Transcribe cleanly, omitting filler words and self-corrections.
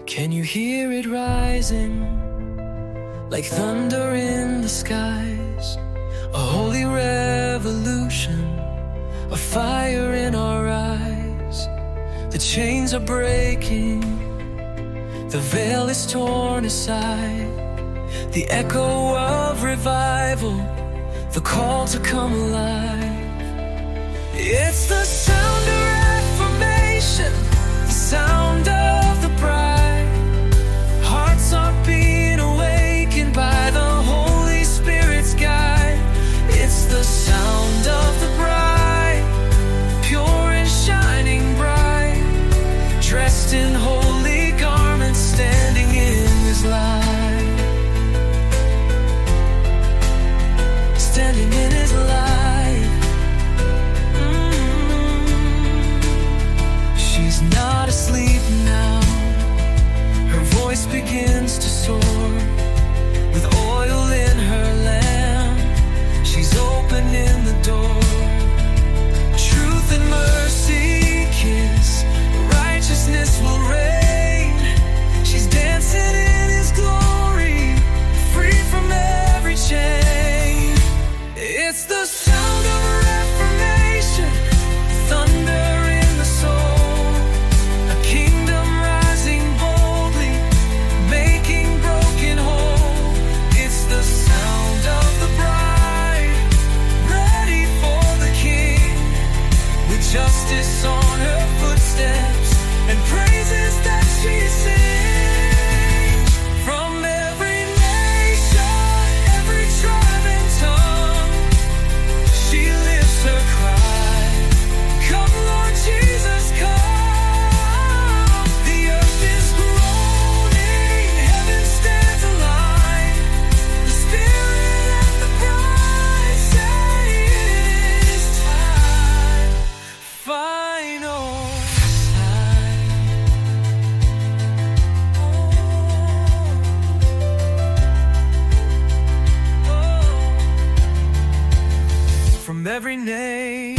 Can you hear it rising like thunder in the skies? A holy revolution, a fire in our eyes. The chains are breaking, the veil is torn aside. The echo of revival, the call to come alive. It's the sound of reformation, the sound of the bride. Hearts are being awakened by the Holy Spirit's guide. It's the sound of the bride, pure and shining bright, dressed in holy garments, standing in His light. Standing in His light. She's not asleep now. Her voice begins to soar. With oil in her lamp, she's opening the door. Truth and mercy kiss, righteousness will reign. She's dancing in His glory, free from every chain. It's the sound of reformation, thunder in the soul. A kingdom rising boldly, making broken whole. It's the sound of the bride, ready for the King, with justice on her footsteps and praises that she sings. From every nation, every tribe and tongue, she lifts her cry, come Lord Jesus, come. The earth is groaning, heaven stands aligned. The Spirit and the bride say it is time. Final sign. From every nation,